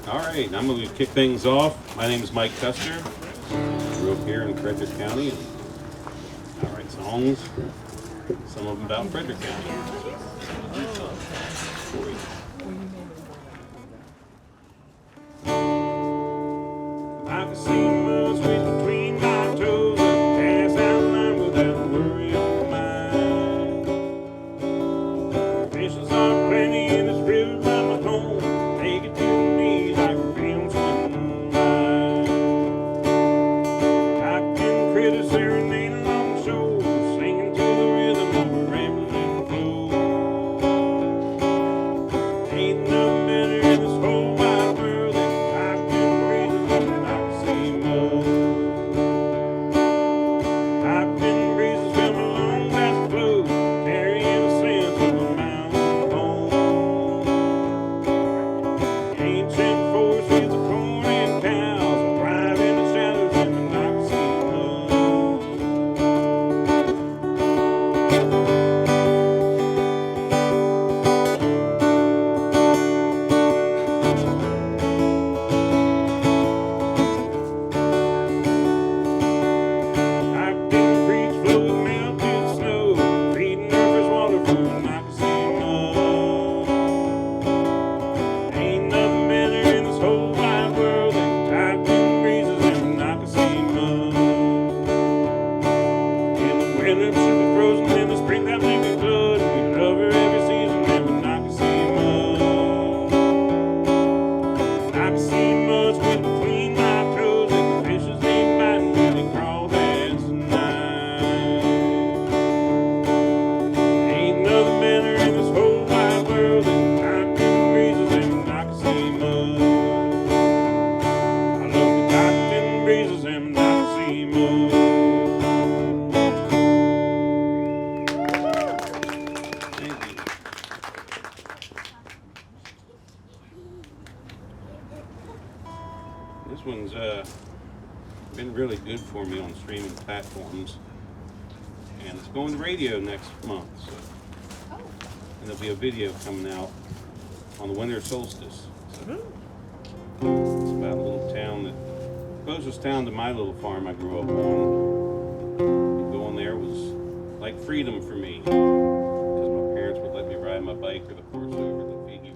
All right, I'm going to kick things off. My name is Mike Custer. Grew up here in Frederick County. And I write songs, some of them about Frederick County. I can see mud switch between my toes, pass out line without worry on mine. Fishes are plenty in this river by my home. Take it to the knees like a film swimming line. I can critter serenade along the shore, singing to the rhythm of a rambling flow. Ain't nothing better in this whole wide world than piping breezes when I can see mud. Piping breezes from a long past flow, carrying a sense of a mountain home. Ancient forest fields of corn and cows, thrive in the shadows in the Knoxie mud. Piping creeks flow with melted snow, feeding earth fresh water from the Knoxie mud. Ain't nothing better in this whole wide world than piping breezes in the Knoxie mud. In the winter, super frozen, in the springtime, they be blood. We love her every season in the Knoxie mud. Knoxie mud's wet between my toes, and the fishes ain't biting when they crawl past the night. Ain't nothing better in this whole wide world than piping breezes in the Knoxie mud. I love the piping breezes in the Knoxie mud. Thank you. This one's been really good for me on streaming platforms, and it's going to radio next month. So, and there'll be a video coming out on the winter solstice. So, it's about a little town that closest town to my little farm I grew up on. Going there was like freedom for me, because my parents would let me ride my bike or the horse over the Figgy.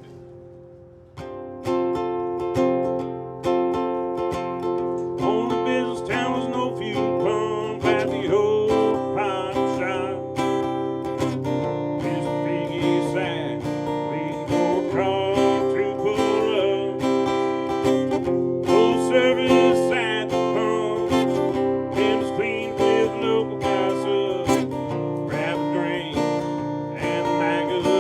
On the business town was no fuel pump at the old pipe shop. Mr. Figgy sat, waiting for a car to pull up. Full service at the pump, windows cleaned with local gossip. Grab a drink and a magazine.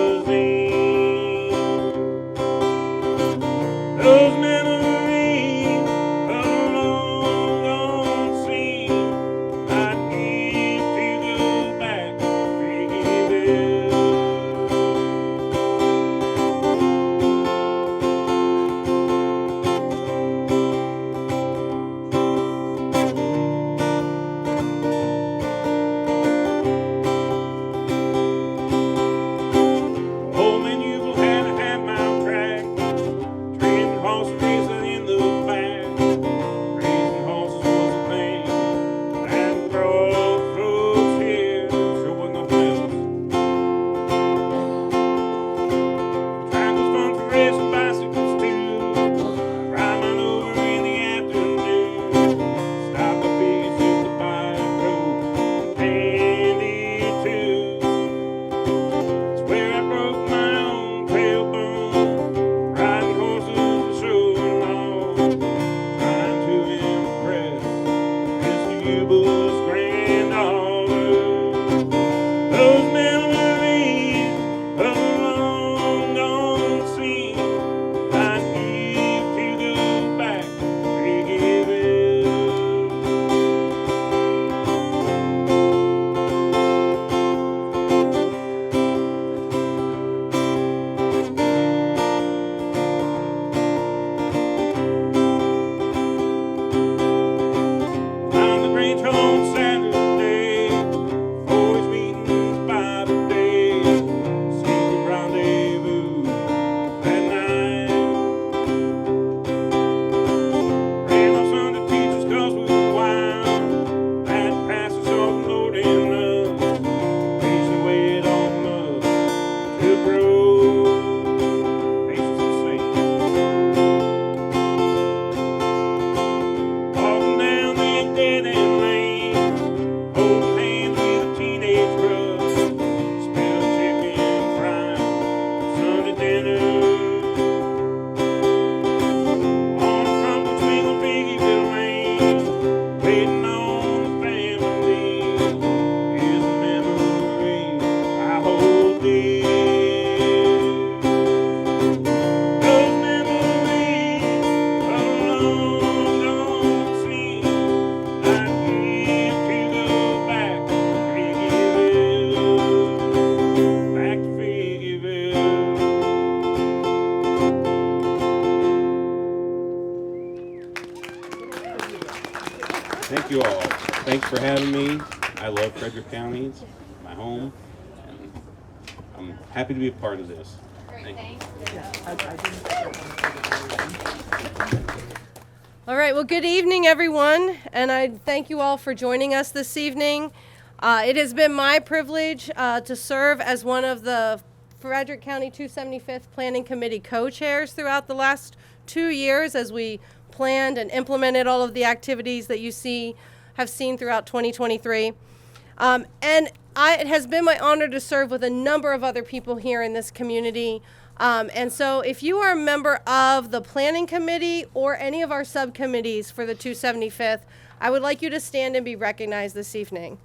for having me. I love Frederick County. It's my home. And I'm happy to be a part of this. Thank you. All right, well, good evening, everyone, and I thank you all for joining us this evening. It has been my privilege to serve as one of the Frederick County 275th Planning Committee co-chairs throughout the last 2 years as we planned and implemented all of the activities that you have seen throughout 2023. It has been my honor to serve with a number of other people here in this community. And so if you are a member of the Planning Committee or any of our subcommittees for the 275th, I would like you to stand and be recognized this evening.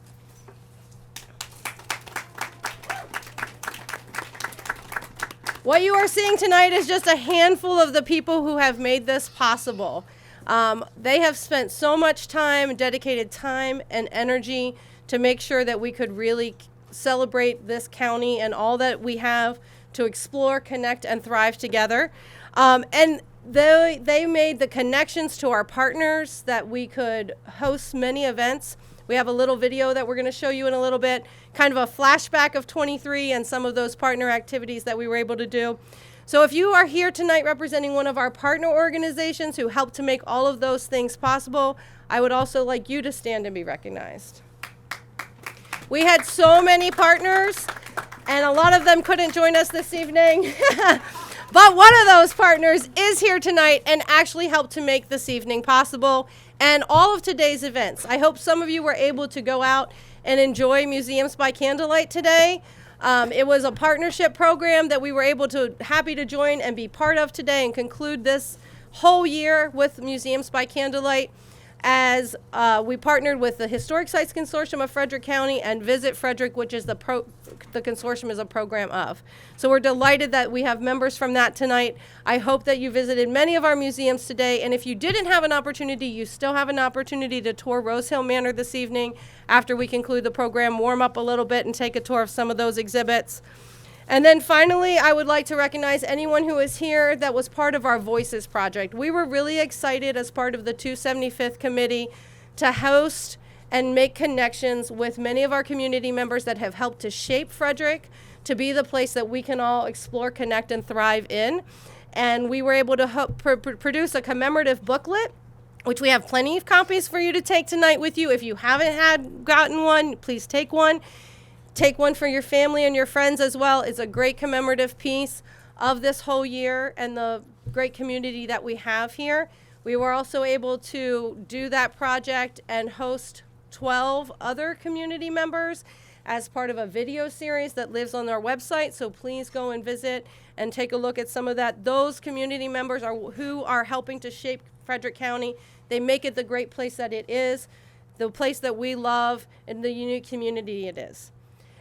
What you are seeing tonight is just a handful of the people who have made this possible. They have spent so much time, dedicated time and energy to make sure that we could really celebrate this county and all that we have to explore, connect, and thrive together. And they made the connections to our partners that we could host many events. We have a little video that we're going to show you in a little bit, kind of a flashback of 23 and some of those partner activities that we were able to do. So if you are here tonight representing one of our partner organizations who helped to make all of those things possible, I would also like you to stand and be recognized. We had so many partners, and a lot of them couldn't join us this evening. But one of those partners is here tonight and actually helped to make this evening possible and all of today's events. I hope some of you were able to go out and enjoy Museums by Candlelight today. It was a partnership program that we were happy to join and be part of today and conclude this whole year with Museums by Candlelight, as we partnered with the Historic Sites Consortium of Frederick County and Visit Frederick, which is the consortium is a program of. So we're delighted that we have members from that tonight. I hope that you visited many of our museums today, and if you didn't have an opportunity, you still have an opportunity to tour Rose Hill Manor this evening after we conclude the program, warm up a little bit and take a tour of some of those exhibits. And then finally, I would like to recognize anyone who is here that was part of our Voices project. We were really excited as part of the 275th committee to host and make connections with many of our community members that have helped to shape Frederick to be the place that we can all explore, connect, and thrive in. And we were able to produce a commemorative booklet, which we have plenty of copies for you to take tonight with you. If you haven't gotten one, please take one. Take one for your family and your friends as well. It's a great commemorative piece of this whole year and the great community that we have here. We were also able to do that project and host 12 other community members as part of a video series that lives on our website. So please go and visit and take a look at some of that. Those community members are who are helping to shape Frederick County. They make it the great place that it is, the place that we love, and the unique community it is.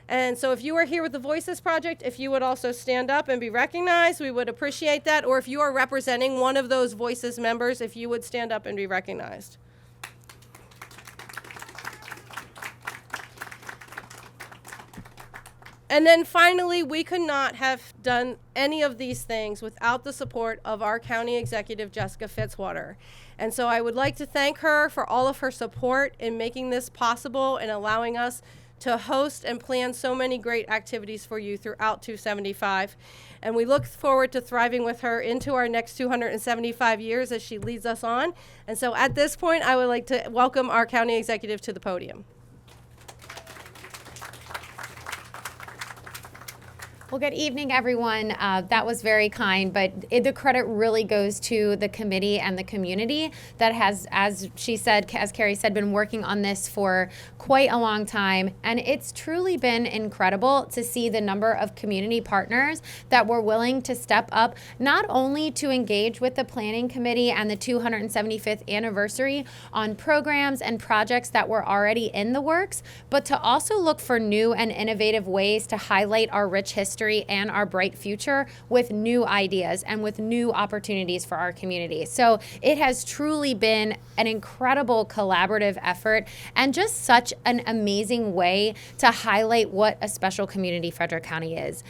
And so if you are here with the Voices Project, if you would also stand up and be recognized, we would appreciate that. Or if you are representing one of those Voices members, if you would stand up and be recognized. And then finally, we could not have done any of these things without the support of our county executive, Jessica Fitzwater. And so I would like to thank her for all of her support in making this possible and allowing us to host and plan so many great activities for you throughout 275. And we look forward to thriving with her into our next 275 years as she leads us on. And so at this point, I would like to welcome our county executive to the podium. Well, good evening, everyone. That was very kind, but the credit really goes to the committee and the community that has, as she said, as Carrie said, been working on this for quite a long time. And it's truly been incredible to see the number of community partners that were willing to step up, not only to engage with the planning committee and the 275th anniversary on programs and projects that were already in the works, but to also look for new and innovative ways to highlight our rich history and our bright future with new ideas and with new opportunities for our community. So it has truly been an incredible collaborative effort and just such an amazing way to highlight what a special community Frederick County is.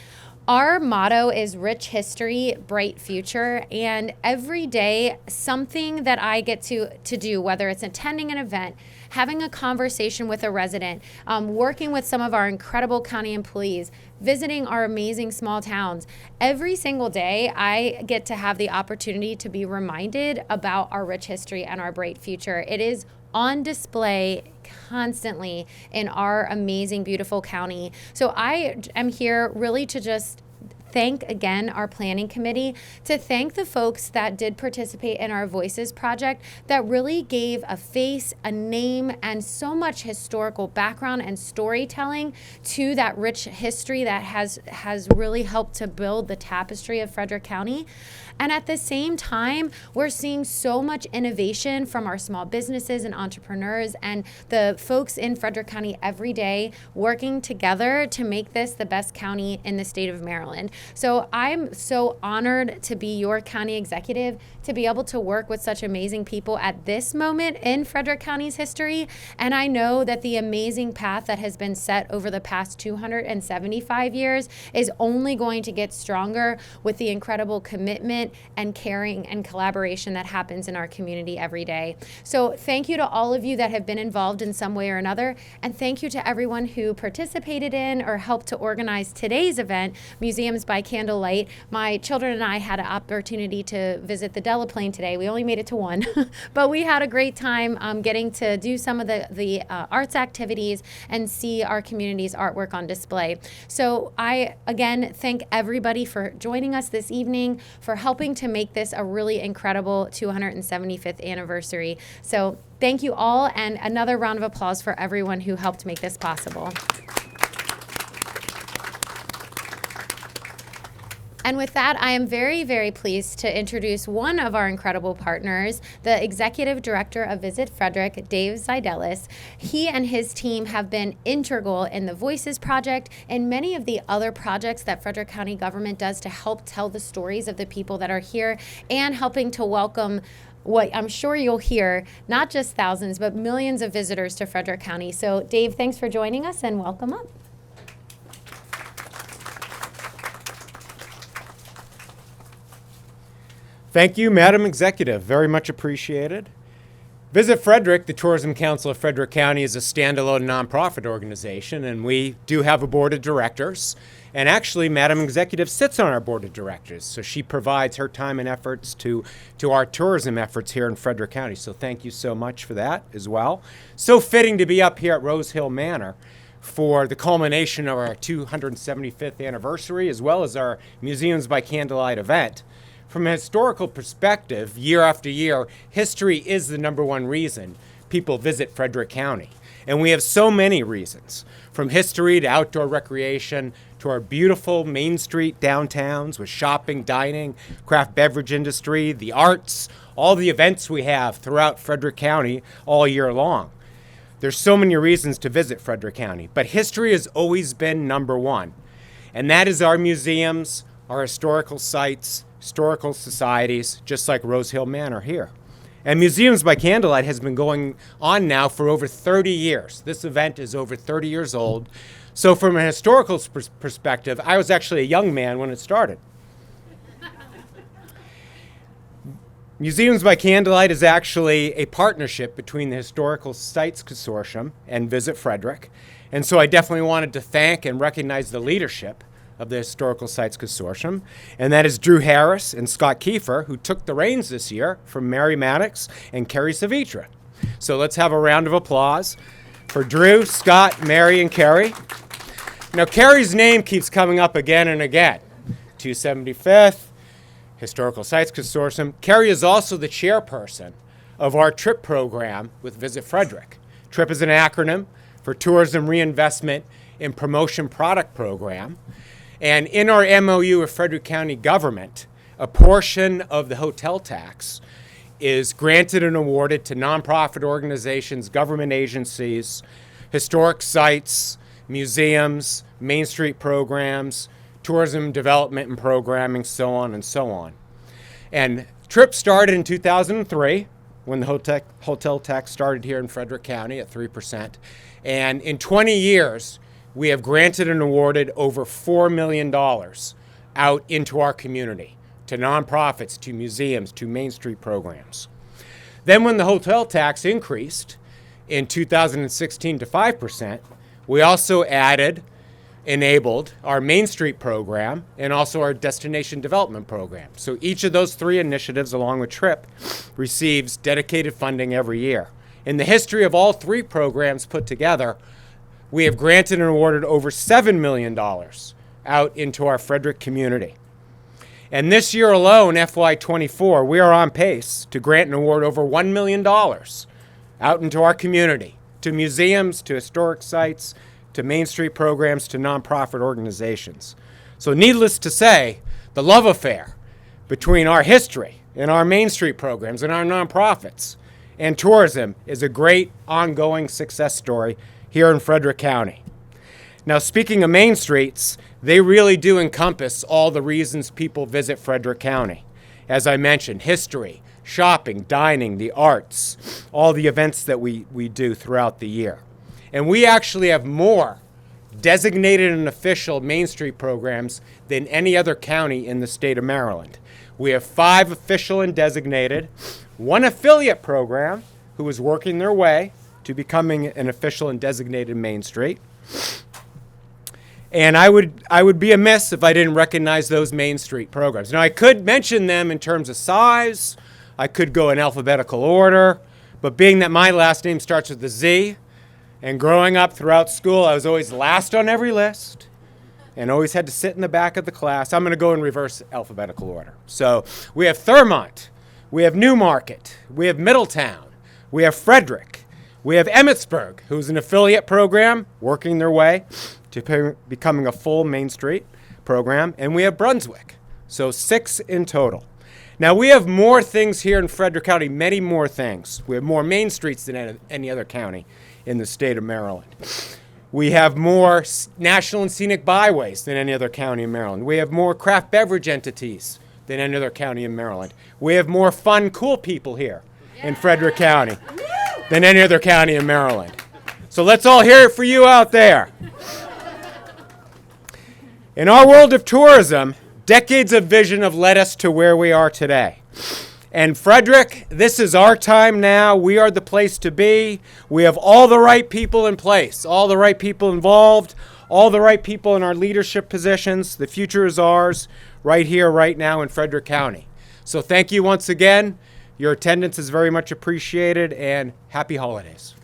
Our motto is rich history, bright future, and every day something that I get to do, whether it's attending an event, having a conversation with a resident, working with some of our incredible county employees, visiting our amazing small towns. Every single day, I get to have the opportunity to be reminded about our rich history and our bright future. It is on display constantly in our amazing, beautiful county. So I am here really to just thank again our planning committee, to thank the folks that did participate in our Voices project that really gave a face, a name, and so much historical background and storytelling to that rich history that has really helped to build the tapestry of Frederick County. And at the same time, we're seeing so much innovation from our small businesses and entrepreneurs and the folks in Frederick County every day working together to make this the best county in the state of Maryland. So I'm so honored to be your county executive, to be able to work with such amazing people at this moment in Frederick County's history. And I know that the amazing path that has been set over the past 275 years is only going to get stronger with the incredible commitment and caring and collaboration that happens in our community every day. So thank you to all of you that have been involved in some way or another, and thank you to everyone who participated in or helped to organize today's event, Museums by Candlelight. My children and I had an opportunity to visit the Delaplane today. We only made it to one, but we had a great time getting to do some of the arts activities and see our community's artwork on display. So I, again, thank everybody for joining us this evening, for helping to make this a really incredible 275th anniversary. So thank you all, and another round of applause for everyone who helped make this possible. And with that, I am very, very pleased to introduce one of our incredible partners, the Executive Director of Visit Frederick, Dave Zidelis. He and his team have been integral in the Voices Project and many of the other projects that Frederick County government does to help tell the stories of the people that are here and helping to welcome what I'm sure you'll hear, not just thousands, but millions of visitors to Frederick County. So Dave, thanks for joining us and welcome up. Thank you, Madam Executive. Very much appreciated. Visit Frederick, the Tourism Council of Frederick County, is a standalone nonprofit organization, and we do have a board of directors. And actually, Madam Executive sits on our board of directors, so she provides her time and efforts to our tourism efforts here in Frederick County. So thank you so much for that as well. So fitting to be up here at Rose Hill Manor for the culmination of our 275th anniversary, as well as our Museums by Candlelight event. From a historical perspective, year after year, history is the #1 reason people visit Frederick County. And we have so many reasons, from history to outdoor recreation to our beautiful Main Street downtowns with shopping, dining, craft beverage industry, the arts, all the events we have throughout Frederick County all year long. There's so many reasons to visit Frederick County, but history has always been #1. And that is our museums, our historical sites, historical societies, just like Rose Hill Manor here. And Museums by Candlelight has been going on now for over 30 years. This event is over 30 years old. So from a historical perspective, I was actually a young man when it started. Museums by Candlelight is actually a partnership between the Historical Sites Consortium and Visit Frederick. And so I definitely wanted to thank and recognize the leadership of the Historical Sites Consortium, and that is Drew Harris and Scott Kiefer, who took the reins this year from Mary Maddox and Kerry Savitra. So let's have a round of applause for Drew, Scott, Mary, and Kerry. Now, Kerry's name keeps coming up again and again. 275th, Historical Sites Consortium. Kerry is also the chairperson of our TRIP program with Visit Frederick. TRIP is an acronym for Tourism Reinvestment and Promotion Product Program. And in our MOU with Frederick County government, a portion of the hotel tax is granted and awarded to nonprofit organizations, government agencies, historic sites, museums, Main Street programs, tourism development and programming, so on and so on. And TRIP started in 2003 when the hotel tax started here in Frederick County at 3%. And in 20 years, we have granted and awarded over $4 million out into our community, to nonprofits, to museums, to Main Street programs. Then when the hotel tax increased in 2016 to 5%, we also enabled our Main Street program and also our Destination Development program. So each of those three initiatives, along with TRIP, receives dedicated funding every year. In the history of all three programs put together, we have granted and awarded over $7 million out into our Frederick community. And this year alone, FY24, we are on pace to grant and award over $1 million out into our community, to museums, to historic sites, to Main Street programs, to nonprofit organizations. So needless to say, the love affair between our history and our Main Street programs and our nonprofits and tourism is a great ongoing success story here in Frederick County. Now, speaking of Main Streets, they really do encompass all the reasons people visit Frederick County. As I mentioned, history, shopping, dining, the arts, all the events that we do throughout the year. And we actually have more designated and official Main Street programs than any other county in the state of Maryland. We have 5 official and designated, 1 affiliate program who is working their way to becoming an official and designated Main Street. And I would be amiss if I didn't recognize those Main Street programs. Now, I could mention them in terms of size. I could go in alphabetical order. But being that my last name starts with a Z, and growing up throughout school, I was always last on every list and always had to sit in the back of the class. I'm going to go in reverse alphabetical order. So we have Thurmont, we have Newmarket, we have Middletown, we have Frederick, we have Emmitsburg, who's an affiliate program working their way to becoming a full Main Street program, and we have Brunswick. So 6 in total. Now, we have more things here in Frederick County, many more things. We have more Main Streets than any other county in the state of Maryland. We have more national and scenic byways than any other county in Maryland. We have more craft beverage entities than any other county in Maryland. We have more fun, cool people here in Frederick County than any other county in Maryland. So let's all hear it for you out there. In our world of tourism, decades of vision have led us to where we are today. And Frederick, this is our time now. We are the place to be. We have all the right people in place, all the right people involved, all the right people in our leadership positions. The future is ours right here, right now in Frederick County. So thank you once again. Your attendance is very much appreciated, and happy holidays.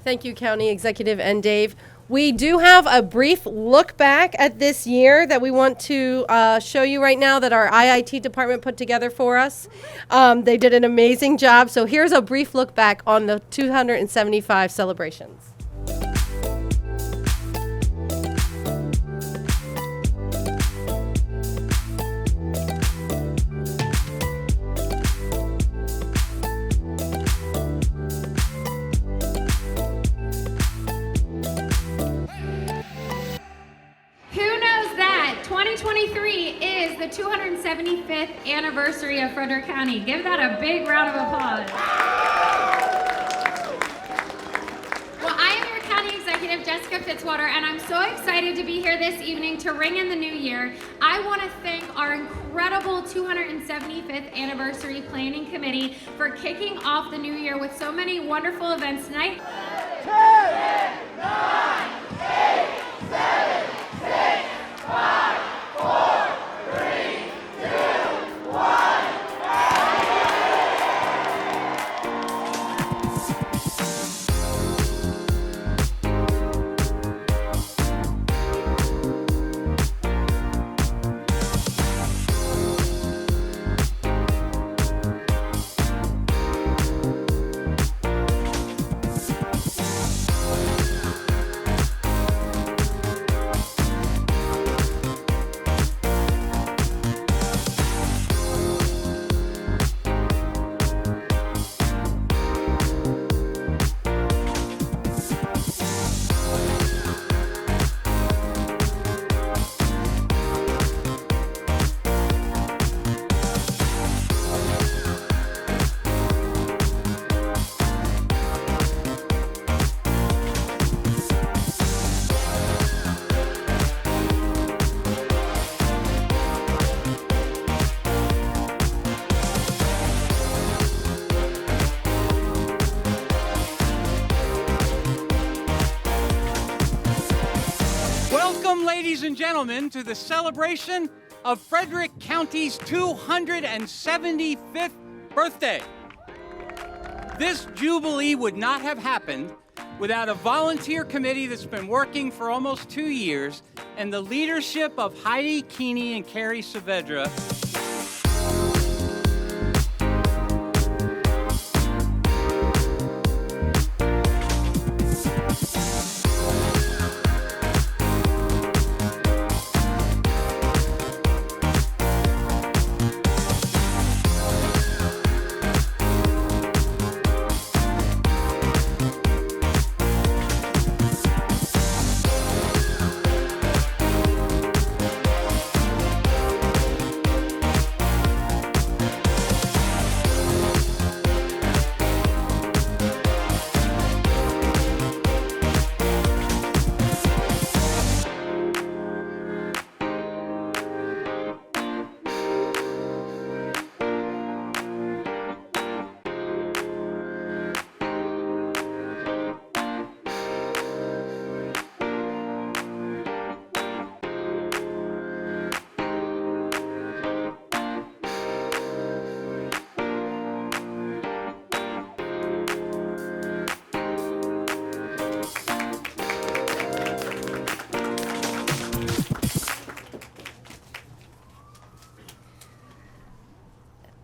Thank you, County Executive and Dave. We do have a brief look back at this year that we want to show you right now that our IIT department put together for us. They did an amazing job. So here's a brief look back on the 275 celebrations. Is the 275th anniversary of Frederick County. Give that a big round of applause. Well, I am your County Executive, Jessica Fitzwater, and I'm so excited to be here this evening to ring in the new year. I want to thank our incredible 275th Anniversary Planning Committee for kicking off the new year with so many wonderful events tonight. 10, 9, 8, 7, 6, 5, 4, 3, 2, 1. ladies and gentlemen, to the celebration of Frederick County's 275th birthday. This jubilee would not have happened without a volunteer committee that's been working for almost 2 years and the leadership of Heidi Keeney and Carrie Saavedra.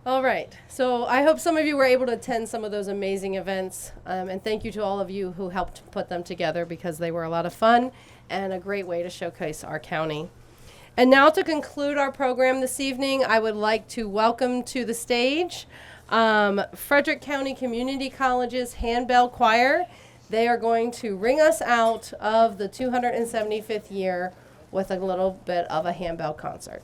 All right, so I hope some of you were able to attend some of those amazing events, and thank you to all of you who helped put them together because they were a lot of fun and a great way to showcase our county. And now to conclude our program this evening, I would like to welcome to the stage Frederick County Community College's Handbell Choir. They are going to ring us out of the 275th year with a little bit of a handbell concert.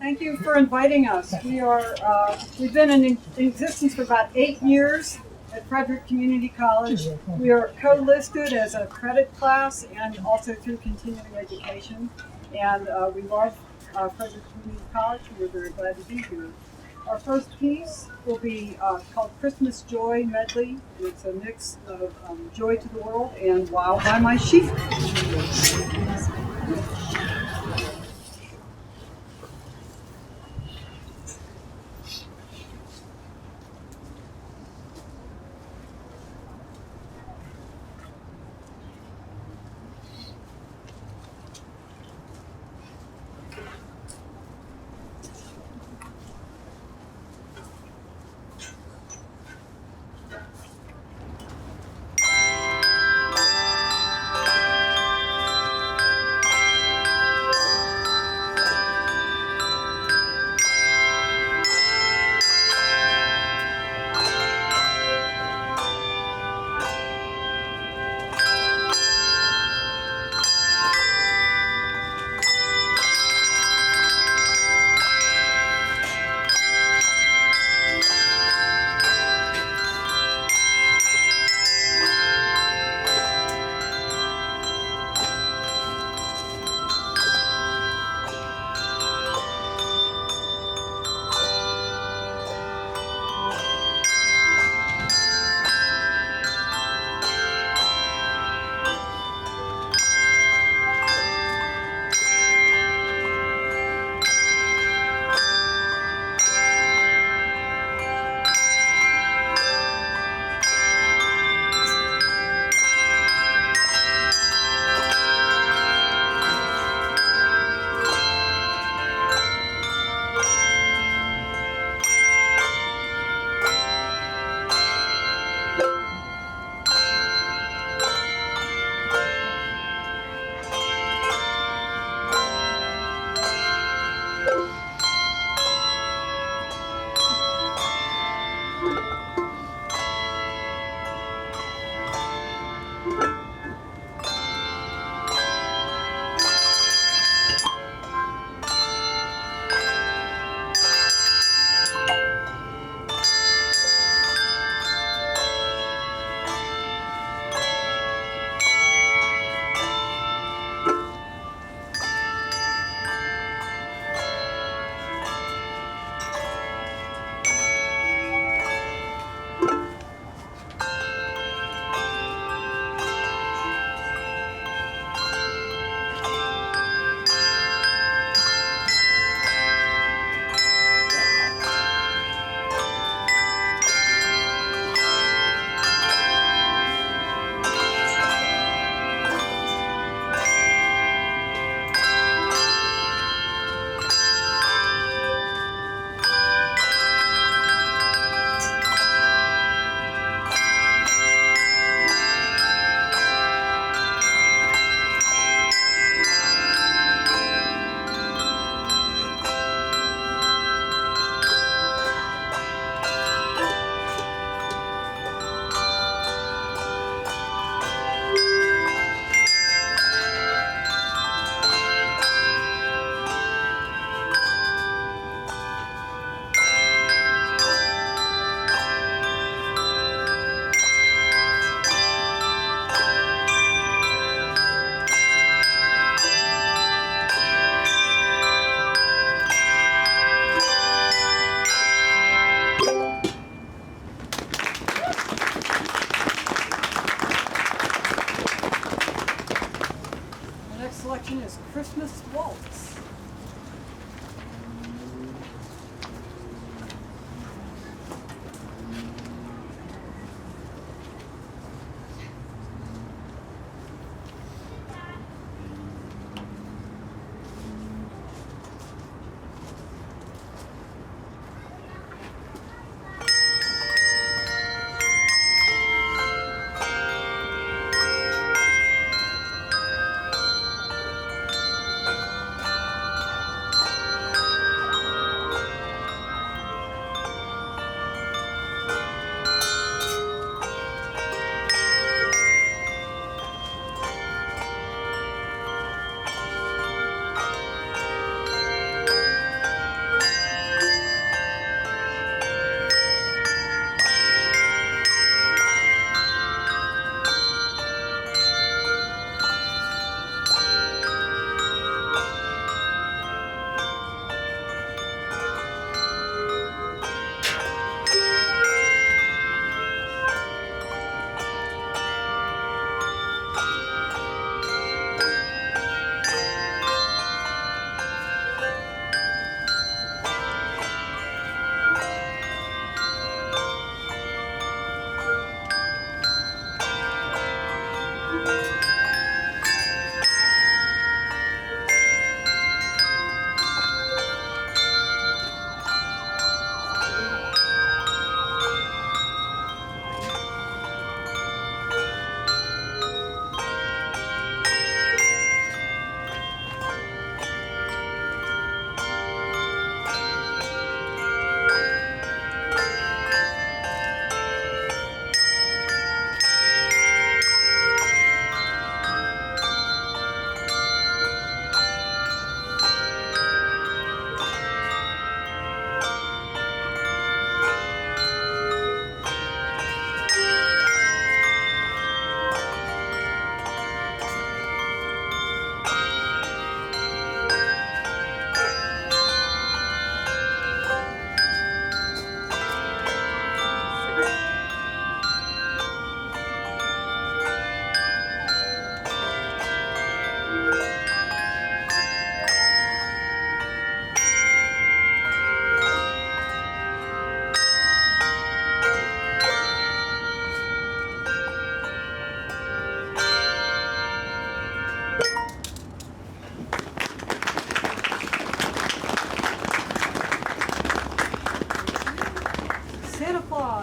Thank you for inviting us. We've been in existence for about 8 years at Frederick Community College. We are co-listed as a credit class and also through continuing education. And we love Frederick Community College. We're very glad to be here. Our first piece will be called Christmas Joy Medley. It's a mix of Joy to the World and Wild by My Sheep.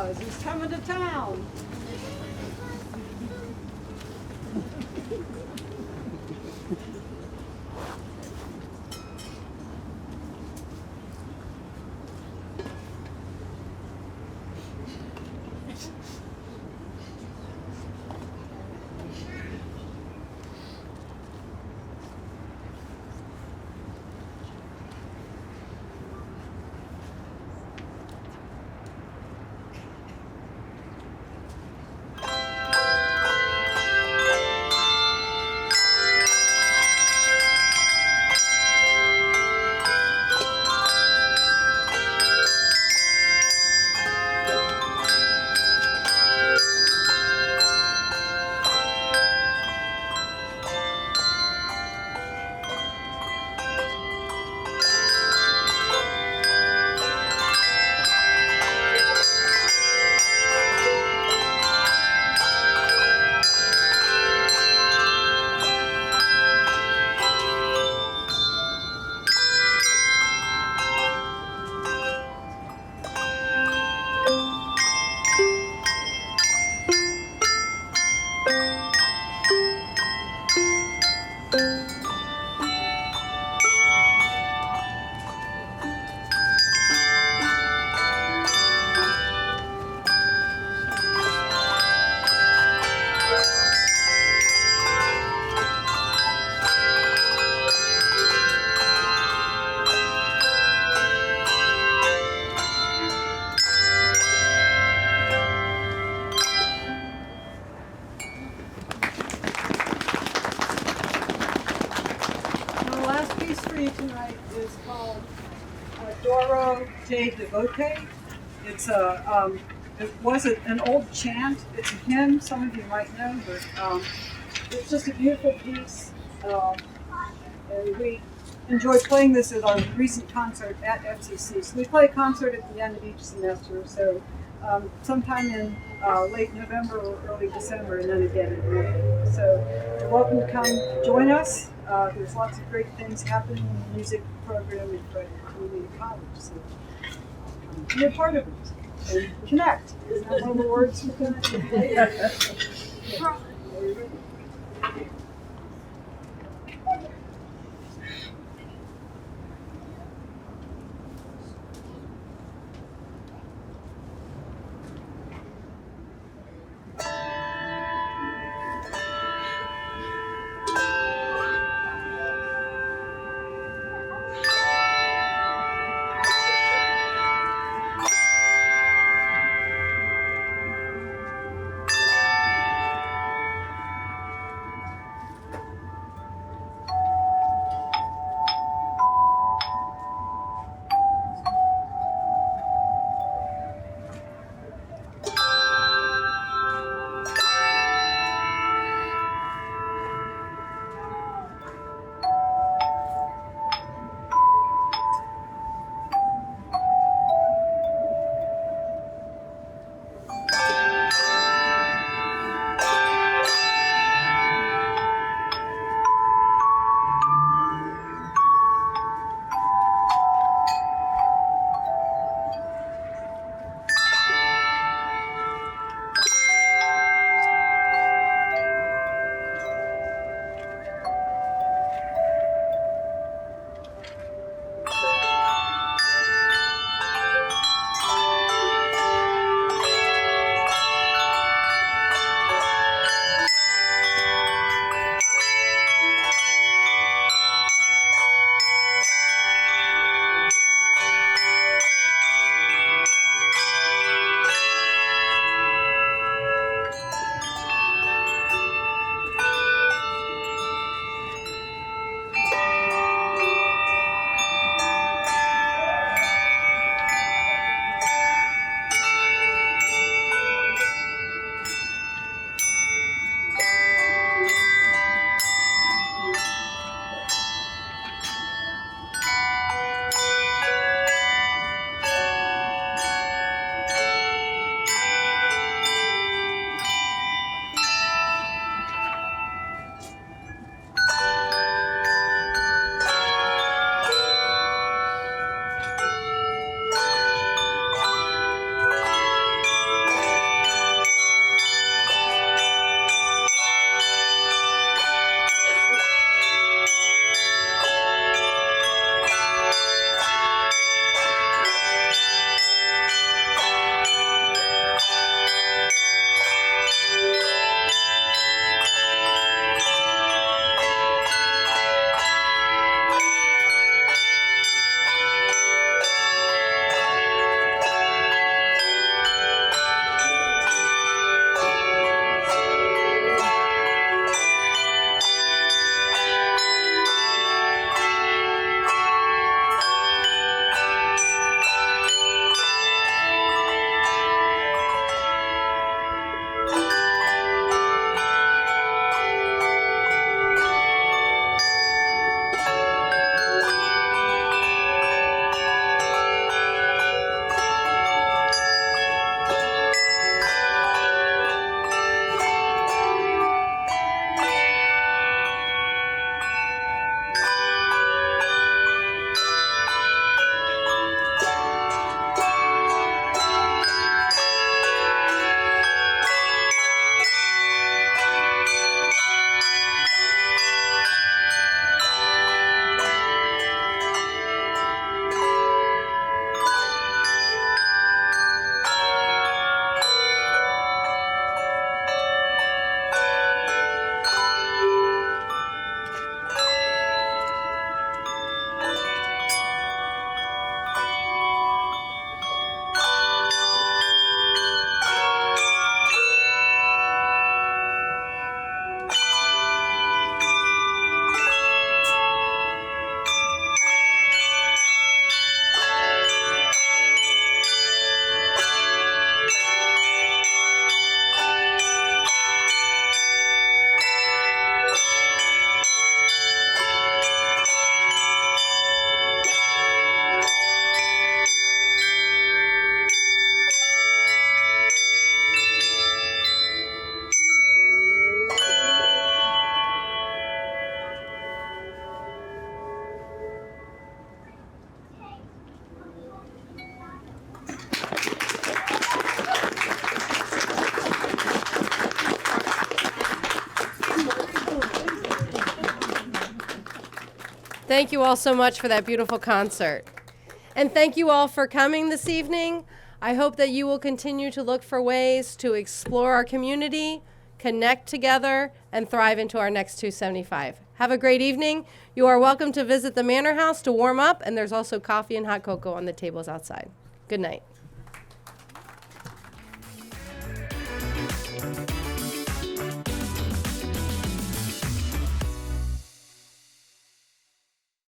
Oz is coming to town. The last piece for you tonight is called Doro Te Devote. It's it was an old chant. It's a hymn, some of you might know, but it's just a beautiful piece. And we enjoyed playing this at our recent concert at FCC. So we play a concert at the end of each semester. So sometime in late November or early December, and then again in May. So you're welcome to come join us. There's lots of great things happening in the music program at Frederick Community College. So be a part of it and connect. Isn't that one of the words for connect? Thank you all so much for that beautiful concert. And thank you all for coming this evening. I hope that you will continue to look for ways to explore our community, connect together, and thrive into our next 275. Have a great evening. You are welcome to visit the Manor House to warm up, and there's also coffee and hot cocoa on the tables outside. Good night.